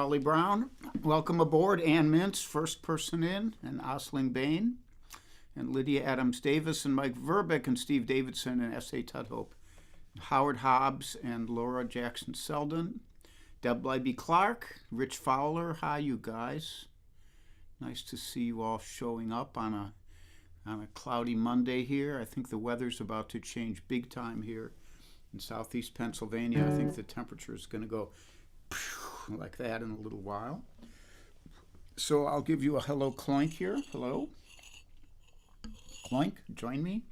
Charlie Brown. Welcome aboard. Ann Mintz, first person in, and Osling Bain, and Lydia Adams Davis, and Mike Verbeck, and Steve Davidson, and S.A. Tudhope, Howard Hobbs, and Laura Jackson Selden, Deb Libby Clark, Rich Fowler. Hi, you guys. Nice to see you all showing up on a cloudy Monday here. I think the weather's about to change big time here in southeast Pennsylvania. I think the temperature is going to go like that in a little while. So I'll give you a hello cloink here. Hello. Cloink, join me.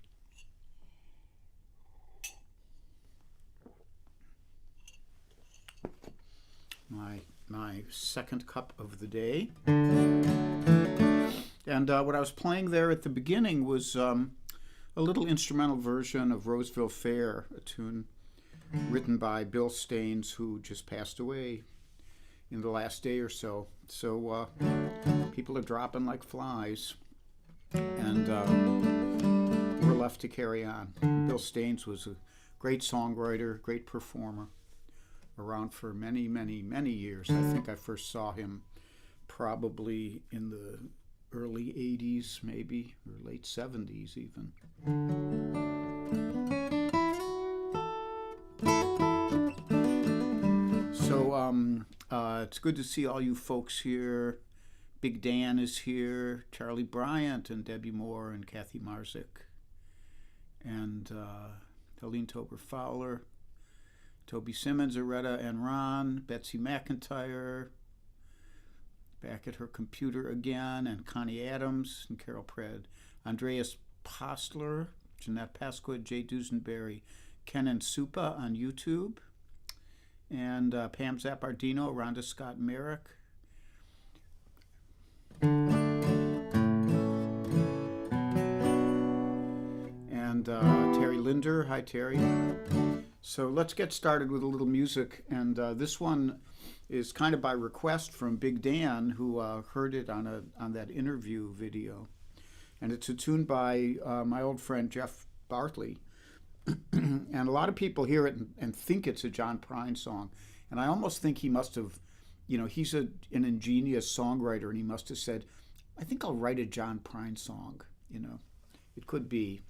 My second cup of the day. And what I was playing there at the beginning was a little instrumental version of Roseville Fair, a tune written by Bill Staines, who just passed away in the last day or so. So people are dropping like flies, and we're left to carry on. Bill Staines was a great songwriter, great performer, around for many, many, many years. I think I first saw him probably in the early 80s, maybe, or late 70s even. So it's good to see all you folks here. Big Dan is here, Charlie Bryant and Debbie Moore and Kathy Marzik, and Helene Tober Fowler, Toby Simmons, Aretta and Ron, Betsy McIntyre, back at her computer again, and Connie Adams and Carol Pred, Andreas Postler, Jeanette Pasquid, Jay Dusenberry, Ken and Supa on YouTube, and Pam Zappardino, Rhonda Scott Merrick, and Terry Linder. Hi, Terry. So let's get started with a little music, and this one is kind of by request from Big Dan, who heard it on that interview video, and it's a tune by my old friend Jeff Bartley, and a lot of people hear it and think it's a John Prine song, and I almost think he must have, he's an ingenious songwriter, and he must have said, I think I'll write a John Prine song. It could be.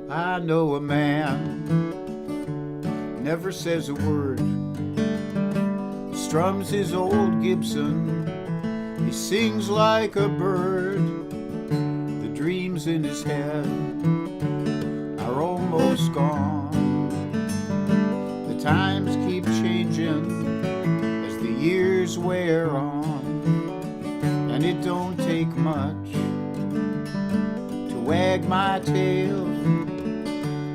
I know a man, never says a word, strums his old Gibson, he sings like a bird. The dreams in his head are almost gone. The times keep changing as the years wear on, and it don't take much to wag my tail.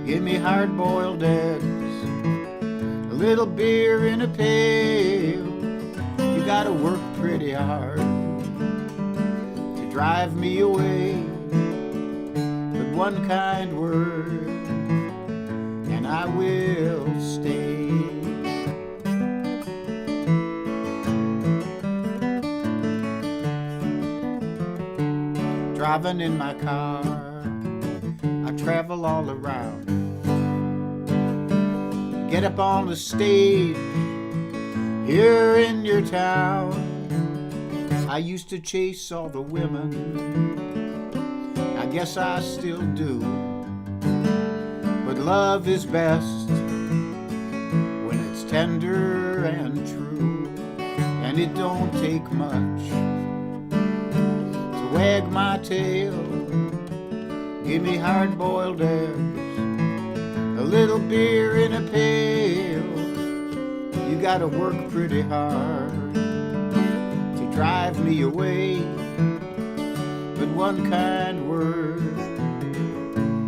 Give me hard-boiled eggs, a little beer in a pail. You gotta work pretty hard to drive me away. But one kind word, and I will stay. Driving in my car, I travel all around. Get up on the stage here in your town. I used to chase all the women, I guess I still do. But love is best when it's tender and true, and it don't take much to wag my tail. Give me hard-boiled eggs, a little beer in a pail. You gotta work pretty hard to drive me away. But one kind word,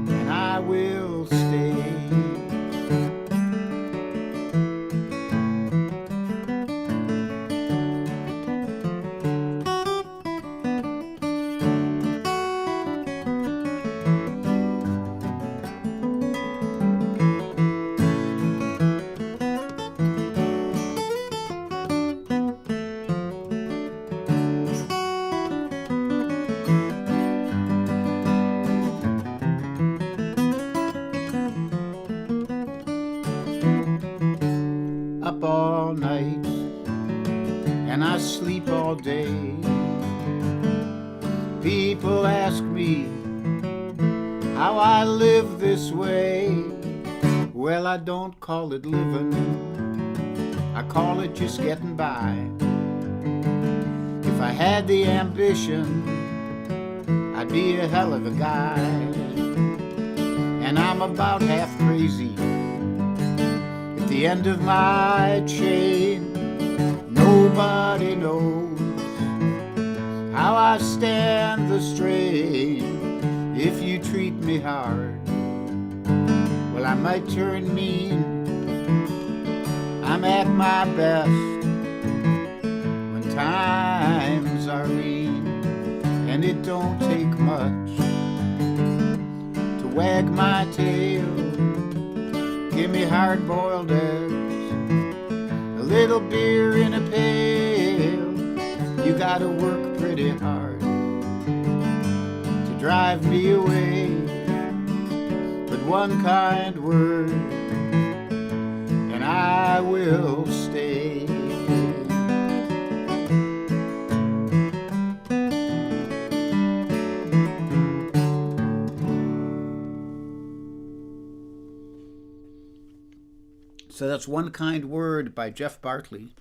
and I will stay. all night, and I sleep all day. People ask me how I live this way. Well, I don't call it living, I call it just getting by. If I had the ambition, I'd be a hell of a guy. And I'm about half crazy. At the end of my chain, nobody knows how I stand the strain. If you treat me hard, well, I might turn mean. I'm at my best when times are lean, and it don't take much to wag my tail. Give me hard-boiled eggs, a little beer in a pail. You gotta work pretty hard to drive me away, but one kind word and I will stay. So that's One Kind Word by Jeff Bartley.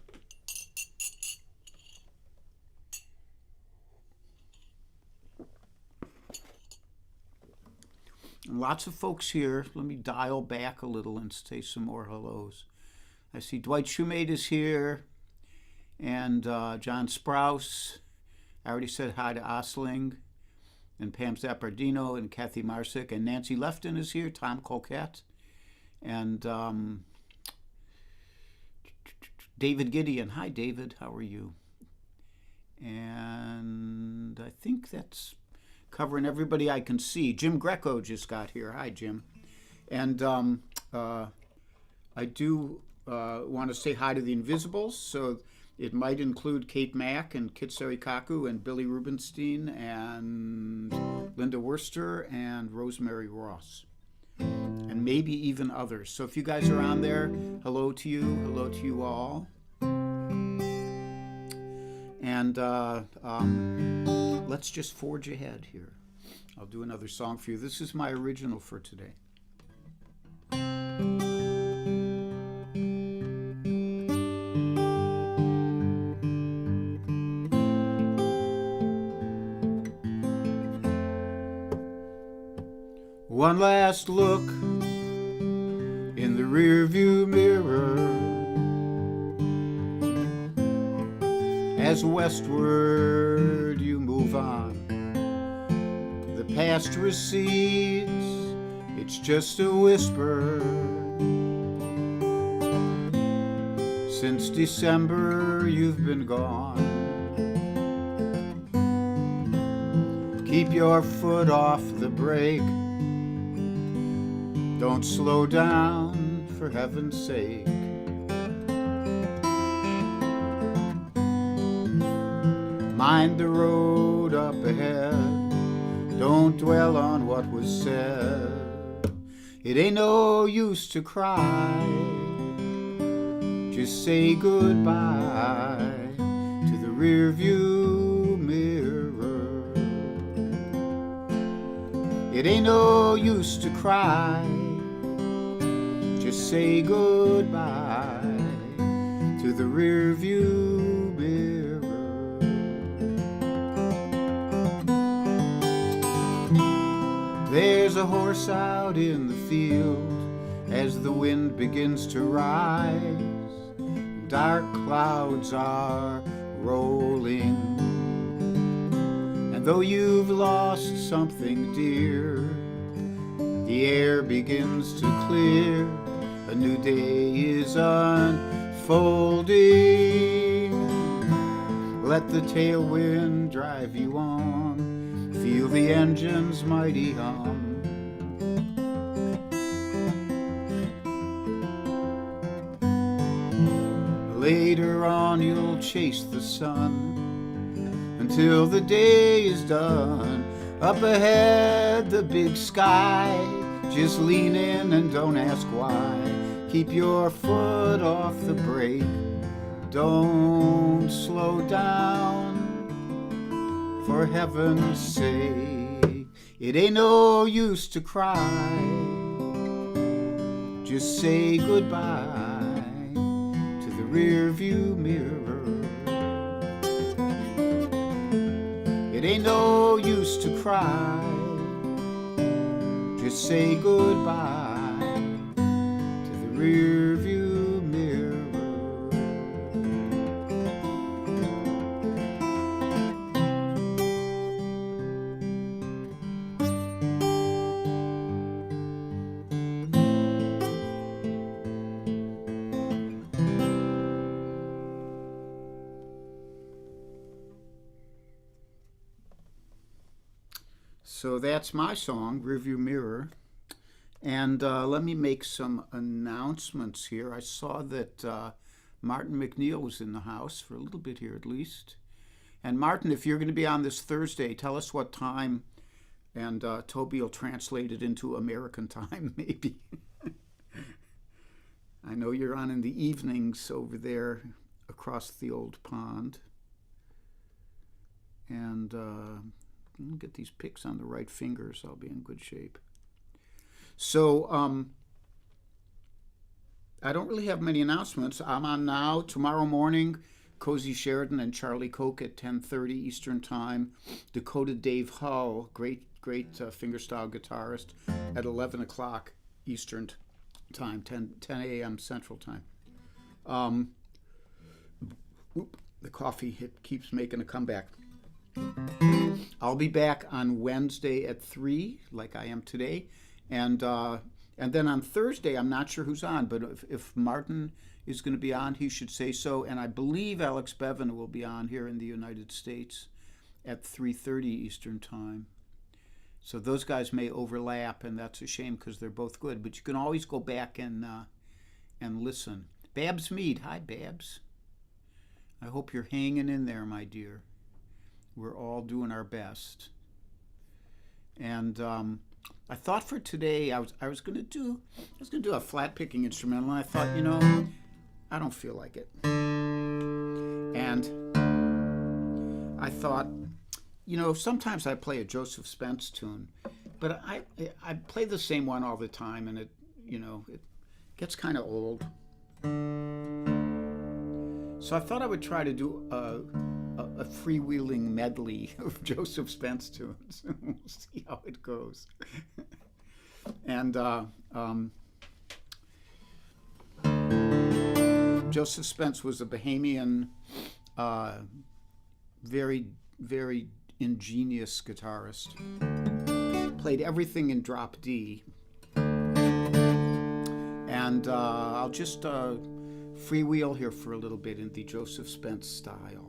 And lots of folks here. Let me dial back a little and say some more hellos. I see Dwight Shoemate is here, and John Sprouse. I already said hi to Osling, and Pam Zappardino, and Kathy Marsick, and Nancy Lefton is here, Tom Colquette, and David Gideon. Hi, David. How are you? And I think that's covering everybody I can see. Jim Greco just got here. Hi, Jim. And I do want to say hi to the Invisibles. So it might include Kate Mack and Kit Sarikaku and Billy Rubenstein and Linda Worster and Rosemary Ross, and maybe even others. So if you guys are on there, hello to you all. And let's just forge ahead here. I'll do another song for you. This is my original for today. One last look in the rearview mirror as westward you move on. The past recedes, it's just a whisper. Since December you've been gone. Keep your foot off the brake. Don't slow down, for heaven's sake. Mind the road up ahead. Don't dwell on what was said. It ain't no use to cry. Just say goodbye to the rearview mirror. It ain't no use to cry. Just say goodbye to the rearview mirror. There's a horse out in the field as the wind begins to rise. Dark clouds are rolling, and though you've lost something dear, the air begins to clear. A new day is unfolding. Let the tailwind drive you on. Feel the engine's mighty hum. Later on you'll chase the sun until the day is done. Up ahead the big sky, just lean in and don't ask why. Keep your foot off the brake. Don't slow down, for heaven's sake. It ain't no use to cry. Just say goodbye to the rear view mirror. It ain't no use to cry. Just say goodbye to the rear view mirror. So that's my song, Rearview Mirror. And let me make some announcements here. I saw that Martin McNeil was in the house for a little bit here at least. And Martin, if you're going to be on this Thursday, tell us what time, and Toby will translate it into American time, maybe. I know you're on in the evenings over there across the old pond. And get these picks on the right fingers. I'll be in good shape. So I don't really have many announcements. I'm on now. Tomorrow morning, Cozy Sheridan and Charlie Koch at 10:30 Eastern Time. Dakota Dave Hull, great fingerstyle guitarist, at 11 o'clock Eastern Time, 10 a.m. Central Time. The coffee, it keeps making a comeback. I'll be back on Wednesday at 3, like I am today, and then on Thursday, I'm not sure who's on, but if Martin is going to be on, he should say so, and I believe Alex Bevan will be on here in the United States at 3:30 Eastern Time. So those guys may overlap, and that's a shame because they're both good, but you can always go back and listen. Babs Mead, hi Babs. I hope you're hanging in there, my dear. We're all doing our best. And I thought for today I was going to do a flat picking instrumental, and I thought, I don't feel like it. And I thought, sometimes I play a Joseph Spence tune, but I play the same one all the time, and it gets kind of old. So I thought I would try to do a freewheeling medley of Joseph Spence tunes. We'll see how it goes. And Joseph Spence was a Bahamian, very, very ingenious guitarist. Played everything in drop D. And I'll just freewheel here for a little bit in the Joseph Spence style.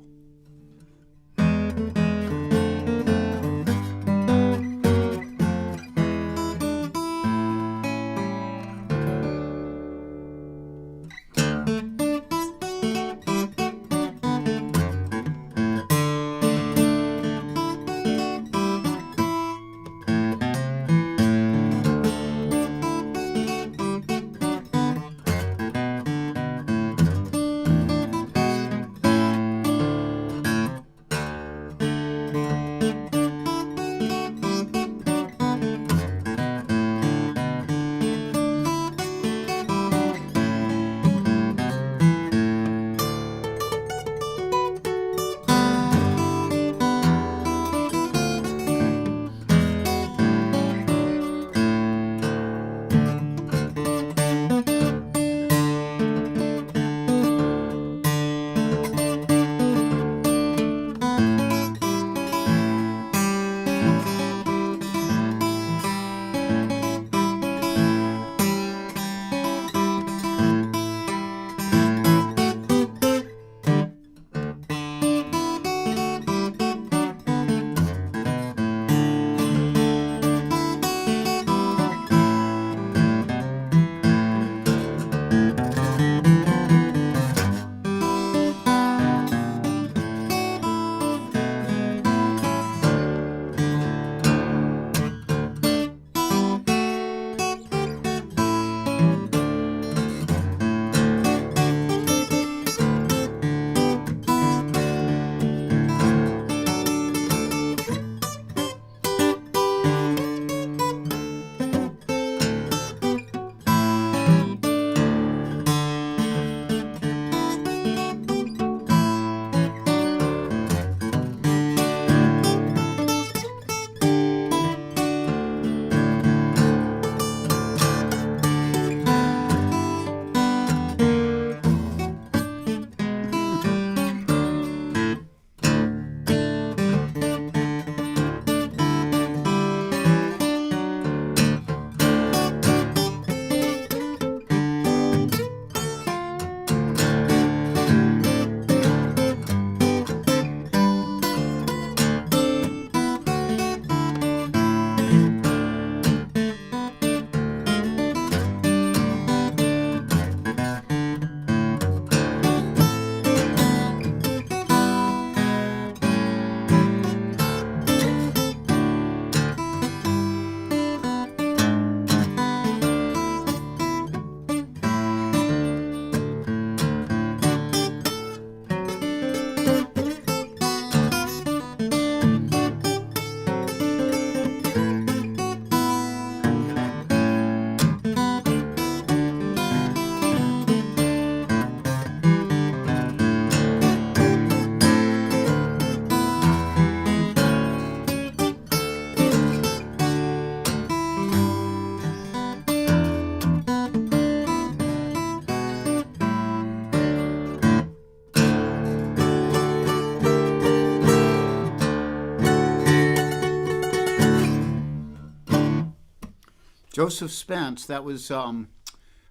Joseph Spence, that was Out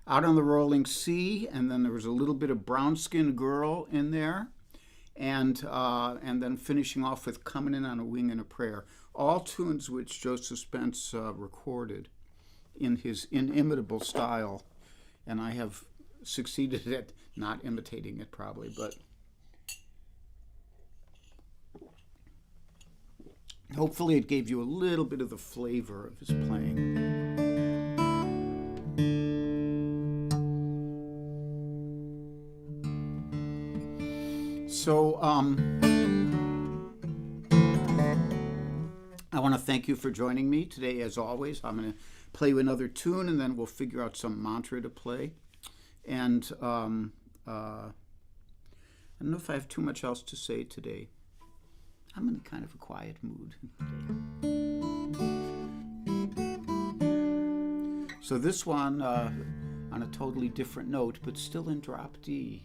on the Rolling Sea, and then there was a little bit of Brown Skinned Girl in there, and then finishing off with Coming In on a Wing and a Prayer. All tunes which Joseph Spence recorded in his inimitable style, and I have succeeded at not imitating it probably, but hopefully it gave you a little bit of the flavor of his playing. So I want to thank you for joining me today. As always, I'm going to play you another tune, and then we'll figure out some mantra to play. And I don't know if I have too much else to say today. I'm in kind of a quiet mood. So this one on a totally different note, but still in drop D.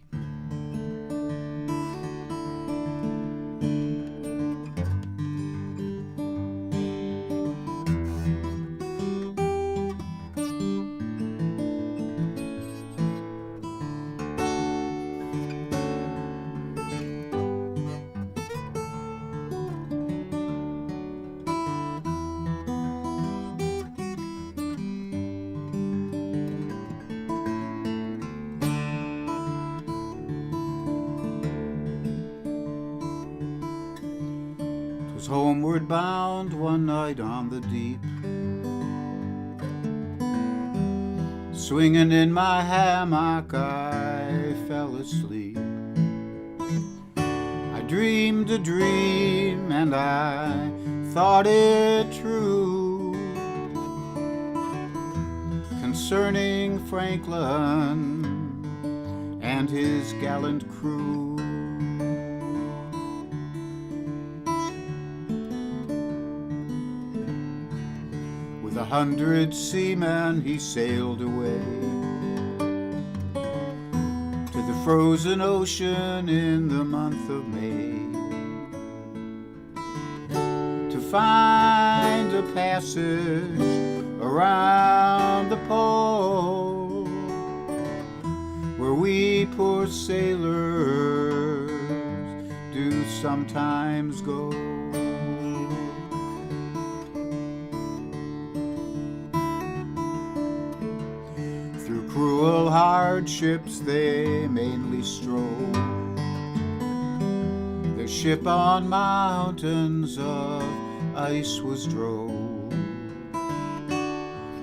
Homeward bound one night on the deep, swinging in my hammock I fell asleep. I dreamed a dream and I thought it true, concerning Franklin and his gallant crew. With 100 seamen he sailed away to the frozen ocean in the month of May, to find a passage around the pole where we poor sailors do sometimes go. Cruel hardships they mainly strove, their ship on mountains of ice was drove.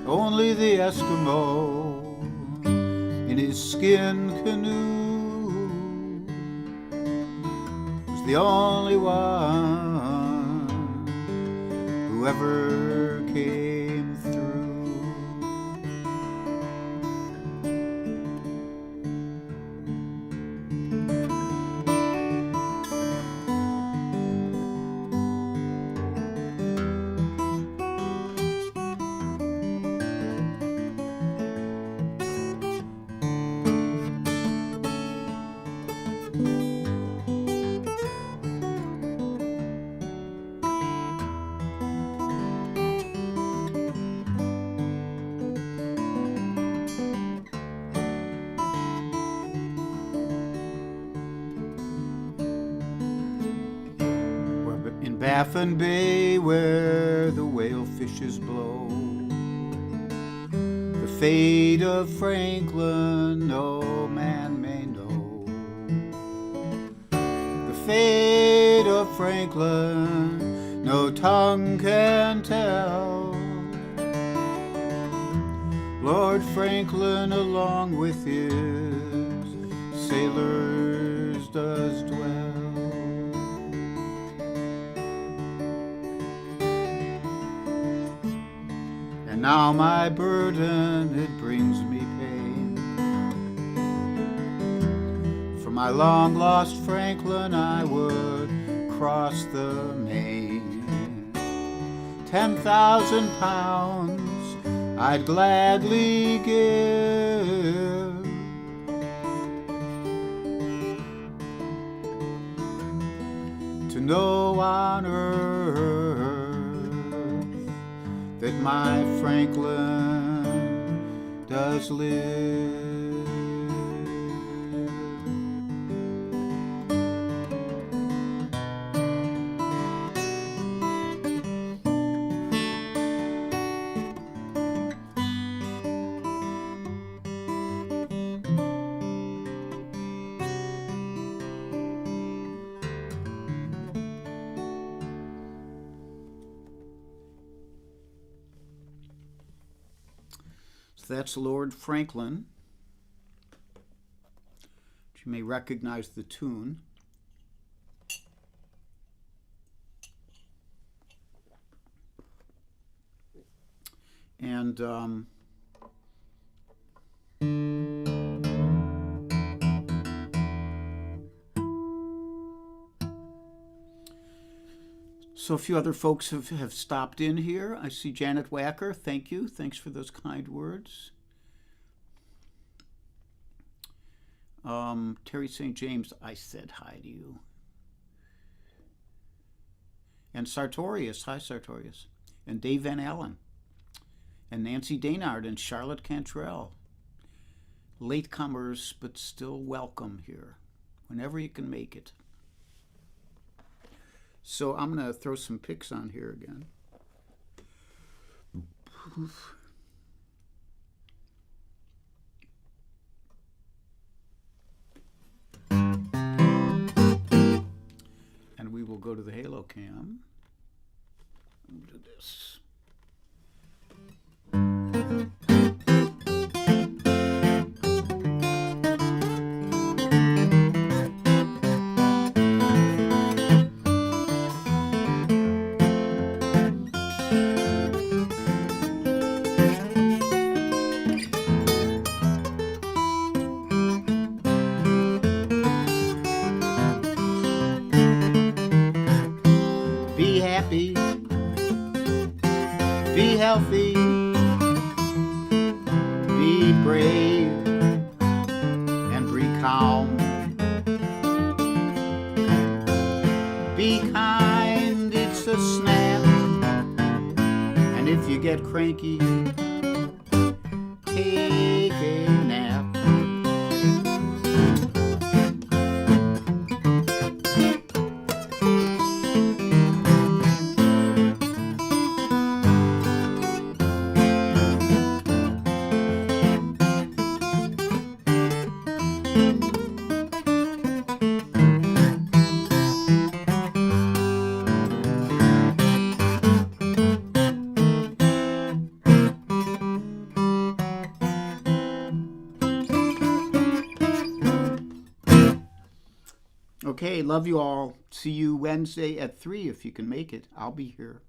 Only the Eskimo in his skin canoe was the only one who ever came through. Baffin Bay where the whale fishes blow, the fate of Franklin no man may know. The fate of Franklin no tongue can tell. Lord Franklin along with his sailors does dwell. Now my burden, it brings me pain. For my long-lost Franklin, I would cross the main. 10,000 pounds I'd gladly give to know on earth that my Franklin does live. So that's Lord Franklin. You may recognize the tune. And so a few other folks have stopped in here. I see Janet Wacker. Thank you. Thanks for those kind words. Terry St. James, I said hi to you. And Sartorius. Hi, Sartorius. And Dave Van Allen. And Nancy Daynard and Charlotte Cantrell. Latecomers, but still welcome here, whenever you can make it. So I'm going to throw some picks on here again. And we will go to the Halo Cam. We'll do this. Be happy, be healthy, be brave, and be calm. Be kind, it's a snap, and if you get cranky, take a nap. Okay, love you all. See you Wednesday at 3 if you can make it. I'll be here.